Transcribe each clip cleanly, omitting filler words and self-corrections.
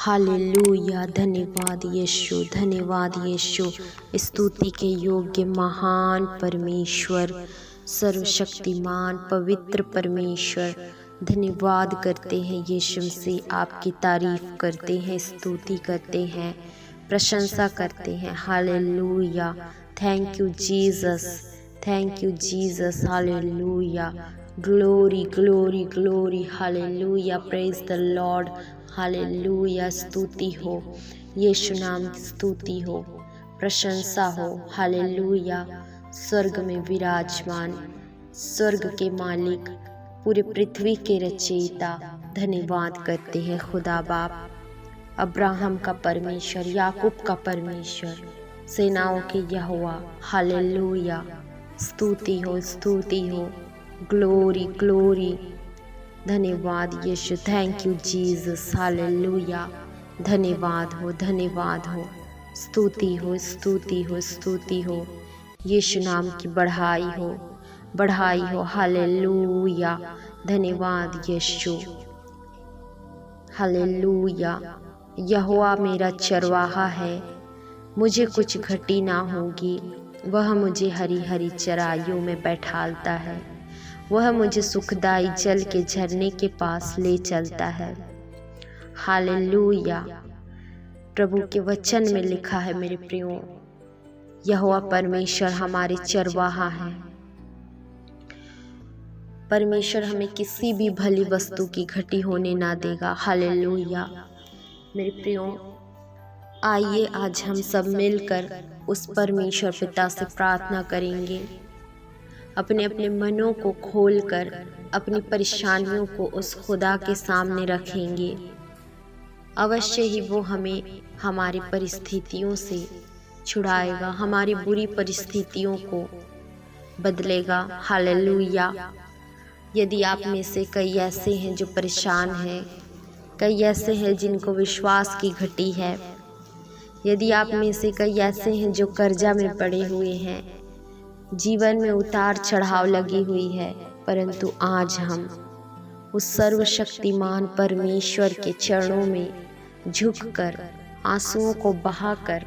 Hallelujah. धन्यवाद यीशु, धन्यवाद यीशु। स्तुति के योग्य महान परमेश्वर, सर्वशक्तिमान पवित्र परमेश्वर, धन्यवाद करते हैं यीशु मसीह। आपकी तारीफ करते हैं, स्तुति करते हैं, प्रशंसा करते हैं। Hallelujah. Thank you Jesus, thank you Jesus. Hallelujah. Glory glory glory. Hallelujah. Praise the Lord. Hallelujah. स्तुति हो यीशु नाम की, स्तुति हो, प्रशंसा हो। हालेलुया। स्वर्ग में विराजमान, स्वर्ग के मालिक, पूरे पृथ्वी के रचयिता, धन्यवाद करते हैं खुदा बाप, अब्राहम का परमेश्वर, याकूब का परमेश्वर, सेनाओं के यहोवा। हालेलुया। स्तुति हो, स्तुति हो। Glory glory. धन्यवाद यीशु। Thank you Jesus. हालेलुया। धन्यवाद हो, धन्यवाद हो। स्तुति हो, स्तुति हो, स्तुति हो। यीशु नाम की बढ़ाई हो, बढ़ाई हो। हालेलुया। धन्यवाद यीशु। हालेलुया। यहोवा मेरा चरवाहा है, मुझे कुछ घटी ना होगी। वह मुझे हरी हरी चराइयों में बैठालता है, वह मुझे सुखदाई जल के झरने के पास ले चलता है। हालेलुया। प्रभु के वचन में लिखा है मेरे प्रियो, यहोवा परमेश्वर हमारे चरवाहा हैं। परमेश्वर हमें किसी भी भली वस्तु की घटी होने ना देगा। हालेलुया। मेरे प्रियो, आइए आज हम सब मिलकर उस परमेश्वर पिता से प्रार्थना करेंगे। अपने अपने मनों को खोलकर अपनी परेशानियों को उस खुदा के सामने रखेंगे। अवश्य ही वो हमें हमारी परिस्थितियों से छुड़ाएगा, हमारी बुरी परिस्थितियों को बदलेगा। हालेलुया। यदि आप में से कई ऐसे हैं जो परेशान हैं, कई ऐसे हैं जिनको विश्वास की घटी है, यदि आप में से कई ऐसे हैं जो कर्जा में पड़े हुए हैं, जीवन में उतार चढ़ाव लगी हुई है, परंतु आज हम उस सर्वशक्तिमान परमेश्वर के चरणों में झुककर, आंसुओं को बहाकर,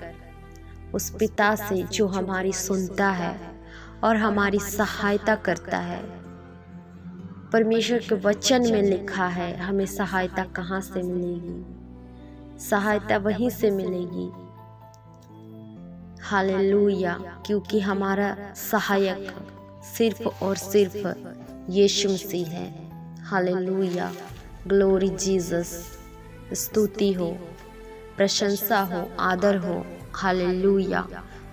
उस पिता से जो हमारी सुनता है और हमारी सहायता करता है। परमेश्वर के वचन में लिखा है, हमें सहायता कहाँ से मिलेगी? सहायता वहीं से मिलेगी। हालेलुया। क्योंकि हमारा सहायक सिर्फ और सिर्फ यीशु मसीह है। हालेलुया। Glory Jesus. स्तुति हो, प्रशंसा हो, आदर हो। हालेलुया।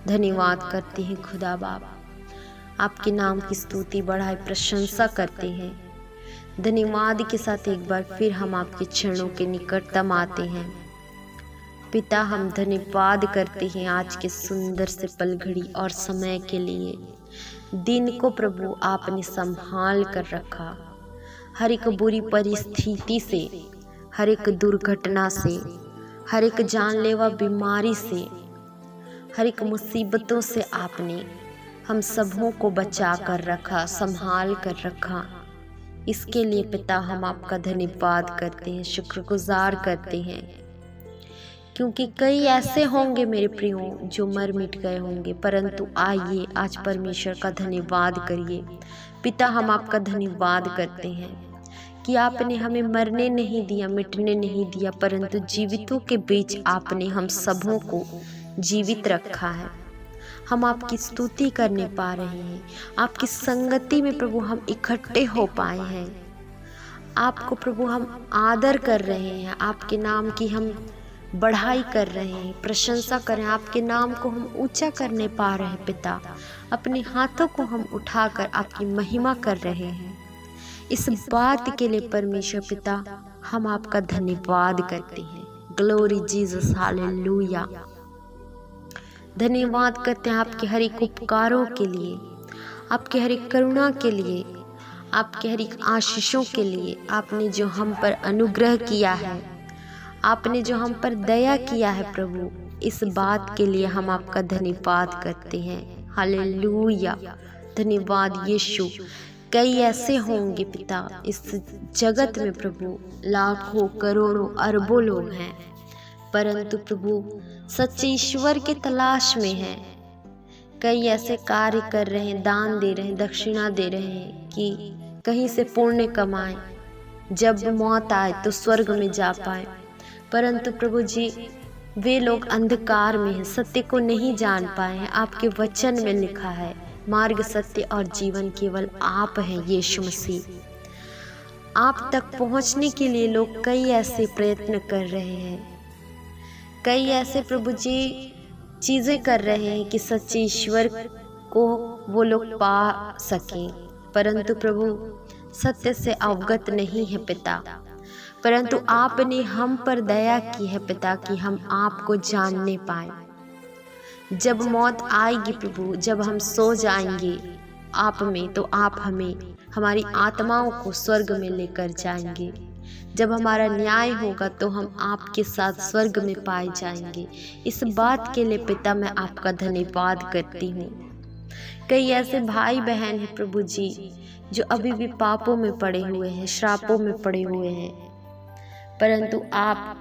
धन्यवाद करते हैं खुदा बाप, आपके नाम की स्तुति बढ़ाए, प्रशंसा करते हैं। धन्यवाद के साथ एक बार फिर हम आपके चरणों के निकटतम आते हैं। पिता, हम धन्यवाद करते हैं आज के सुंदर से पल घड़ी और समय के लिए। दिन को प्रभु आपने संभाल कर रखा, हर एक बुरी परिस्थिति से, हर एक दुर्घटना से, हर एक जानलेवा बीमारी से, हर एक मुसीबतों से आपने हम सबों को बचा कर रखा, संभाल कर रखा। इसके लिए पिता हम आपका धन्यवाद करते हैं, शुक्रगुजार करते हैं। क्योंकि कई ऐसे होंगे मेरे प्रियो जो मर मिट गए होंगे, परंतु आइए आज परमेश्वर का धन्यवाद करिए। पिता, हम आपका धन्यवाद करते हैं कि आपने हमें मरने नहीं दिया, मिटने नहीं दिया, परंतु जीवितों के बीच आपने हम सबों को जीवित रखा है। हम आपकी स्तुति करने पा रहे हैं, आपकी संगति में प्रभु हम इकट्ठे हो पाए हैं। आपको प्रभु हम आदर कर रहे हैं, आपके नाम की हम बढ़ाई कर रहे हैं, प्रशंसा कर रहे हैं, आपके नाम को हम ऊंचा करने पा रहे हैं। पिता, अपने हाथों को हम उठाकर आपकी महिमा कर रहे हैं। इस बात के लिए परमेश्वर पिता हम आपका धन्यवाद करते हैं। Glory Jesus. हालेलुया। धन्यवाद करते हैं आपके हर एक उपकारों के लिए, आपके हर एक करुणा के लिए, आपके हर एक आशीषों के लिए। आपने जो हम पर अनुग्रह किया है, आपने जो हम पर दया किया है प्रभु, इस बात के लिए हम आपका धन्यवाद करते हैं। हालेलुया। धन्यवाद यीशु। कई ऐसे होंगे पिता इस जगत में प्रभु, लाखों करोड़ों अरबों लोग हैं, परंतु प्रभु सच्चे ईश्वर की तलाश में हैं। कई ऐसे कार्य कर रहे हैं, दान दे रहे हैं, दक्षिणा दे रहे हैं कि कहीं से पुण्य कमाएं, जब मौत आए तो स्वर्ग में जा पाए। परंतु प्रभु जी वे लोग अंधकार में हैं, सत्य को नहीं जान पाए हैं। आपके वचन में लिखा है मार्ग, सत्य और जीवन केवल आप हैं यीशु मसीह। आप तक पहुंचने के लिए लोग कई ऐसे प्रयत्न कर रहे हैं, कई ऐसे प्रभु जी चीज़ें कर रहे हैं कि सच्चे ईश्वर को वो लोग पा सकें, परंतु प्रभु सत्य से अवगत नहीं है पिता। परंतु आपने हम पर दया की है पिता कि हम आपको जानने पाए। जब मौत आएगी प्रभु, जब हम सो जाएंगे आप में, तो आप हमें, हमारी आत्माओं को स्वर्ग में लेकर जाएंगे। जब हमारा न्याय होगा तो हम आपके साथ स्वर्ग में पाए जाएंगे। इस बात के लिए पिता मैं आपका धन्यवाद करती हूँ। कई ऐसे भाई बहन हैं प्रभु जी जो अभी भी पापों में पड़े हुए हैं, श्रापों में पड़े हुए हैं, परंतु आप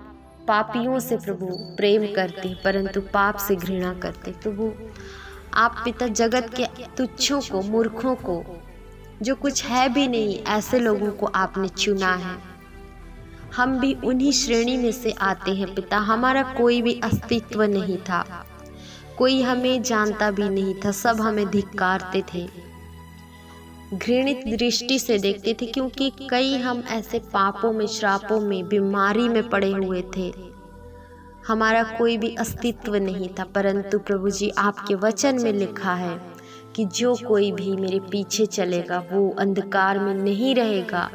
पापियों से प्रभु प्रेम करते हैं, परंतु पाप से घृणा करते। प्रभु आप पिता जगत के तुच्छों को, मूर्खों को, जो कुछ है भी नहीं, ऐसे लोगों को आपने चुना है। हम भी उन्हीं श्रेणी में से आते हैं पिता। हमारा कोई भी अस्तित्व नहीं था, कोई हमें जानता भी नहीं था, सब हमें धिक्कारते थे, घृणित दृष्टि से देखते थे, क्योंकि कई हम ऐसे पापों में, श्रापों में, बीमारी में पड़े हुए थे। हमारा कोई भी अस्तित्व नहीं था, परंतु प्रभु जी आपके वचन में लिखा है कि जो कोई भी मेरे पीछे चलेगा वो अंधकार में नहीं रहेगा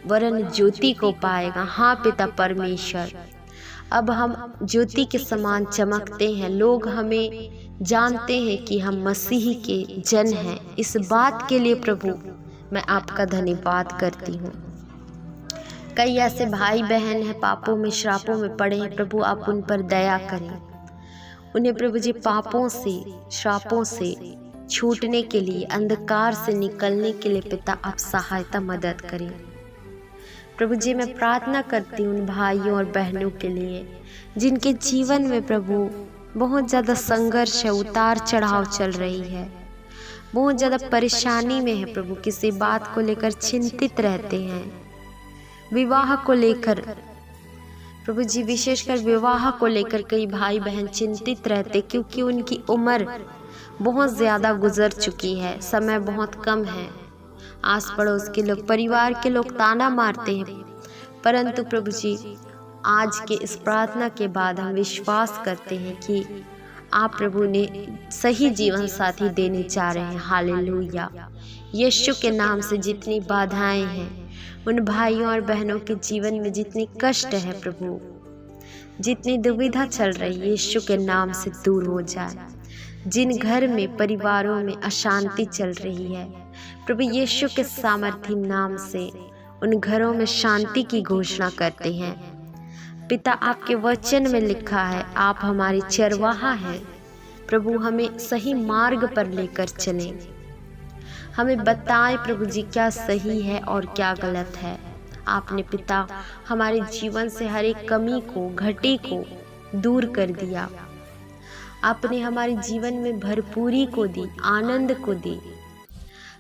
वरन ज्योति को पाएगा। हाँ पिता परमेश्वर, अब हम ज्योति के समान चमकते हैं। लोग हमें जानते हैं कि हम मसीह के जन हैं। इस बात के लिए प्रभु मैं आपका धन्यवाद करती हूँ। कई ऐसे भाई बहन हैं पापों में, श्रापों में पड़े हैं, प्रभु आप उन पर दया करें। उन्हें प्रभु जी पापों से, श्रापों से छूटने के लिए, अंधकार से निकलने के लिए पिता आप सहायता मदद करें। प्रभु जी मैं प्रार्थना करती हूँ उन भाइयों और बहनों के लिए जिनके जीवन में प्रभु बहुत ज़्यादा संघर्ष है, उतार चढ़ाव चल रही है, बहुत ज़्यादा परेशानी में है प्रभु, किसी बात को लेकर चिंतित रहते हैं, विवाह को लेकर प्रभु जी, विशेषकर विवाह को लेकर कई भाई बहन चिंतित रहते, क्योंकि उनकी उम्र बहुत ज़्यादा गुजर चुकी है, समय बहुत कम है। आस पड़ोस के लोग, परिवार के लोग ताना मारते हैं, परंतु प्रभु जी आज के इस प्रार्थना के बाद हम विश्वास करते हैं कि आप प्रभु ने सही जीवन साथी देने जा रहे हैं। हालेलुया। यीशु के नाम से जितनी बाधाएं हैं, उन भाइयों और बहनों के जीवन में जितनी कष्ट है प्रभु, जितनी दुविधा चल रही है, यीशु के नाम से दूर हो जाए। जिन घर में, परिवारों में अशांति चल रही है प्रभु, यीशु के सामर्थी नाम से उन घरों में शांति की घोषणा करते हैं। पिता आपके वचन में लिखा है आप हमारे चरवाहा हैं प्रभु, हमें सही मार्ग पर लेकर चलें, हमें बताएं प्रभु जी क्या सही है और क्या गलत है। आपने पिता हमारे जीवन से हर एक कमी को, घटी को दूर कर दिया। आपने हमारे जीवन में भरपूरी को दी, आनंद को दी।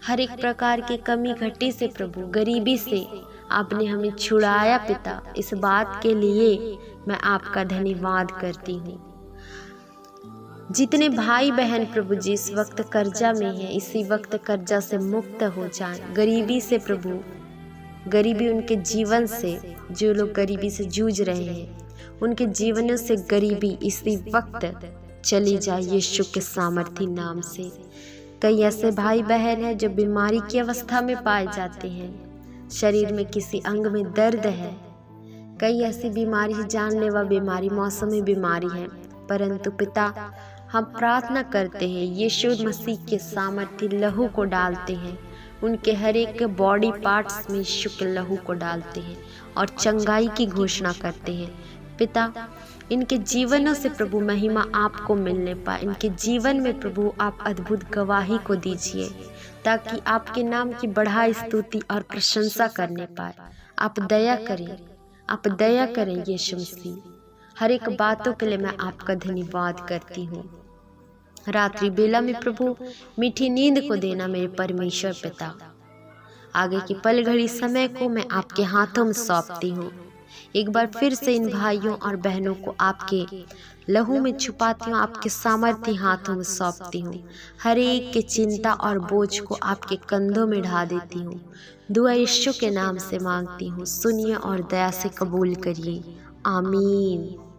हर एक प्रकार की कमी घटी से प्रभु, गरीबी से आपने हमें छुड़ाया पिता। इस बात के लिए मैं आपका धन्यवाद करती हूँ। जितने भाई बहन प्रभु जी इस वक्त कर्जा में हैं, इसी वक्त कर्जा से मुक्त हो जाएं। गरीबी से प्रभु, गरीबी उनके जीवन से, जो लोग गरीबी से जूझ रहे हैं उनके जीवनों से गरीबी इसी वक्त चली जाए यीशु के सामर्थी नाम से। कई ऐसे भाई बहन हैं जो बीमारी की अवस्था में पाए जाते हैं, शरीर में किसी अंग में दर्द है, कई ऐसी बीमारी, जानलेवा बीमारी, मौसमी बीमारी है, परंतु पिता हम प्रार्थना करते हैं यीशु मसीह के सामर्थी लहू को डालते हैं, उनके हर एक बॉडी पार्ट्स में यीशु के लहू को डालते हैं और चंगाई की घोषणा करते हैं। पिता इनके जीवनों से प्रभु महिमा आपको मिलने पाए, इनके जीवन में प्रभु आप अद्भुत गवाही को दीजिए, ताकि आपके नाम की बढ़ाई, स्तुति और प्रशंसा करने पाए। आप दया करें, आप दया करें यीशु मसीह। हर एक बातों के लिए मैं आपका धन्यवाद करती हूँ। रात्रि बेला में प्रभु मीठी नींद को देना मेरे परमेश्वर पिता। आगे की पल घड़ी समय को मैं आपके हाथों में सौंपती हूँ। एक बार फिर से इन भाइयों और बहनों को आपके लहू में छुपाती हूँ, आपके सामर्थ्य हाथों में सौंपती हूँ। हर एक की चिंता और बोझ को आपके कंधों में ढा देती हूँ। दुआ यीशु के नाम से मांगती हूँ, सुनिए और दया से कबूल करिए। आमीन।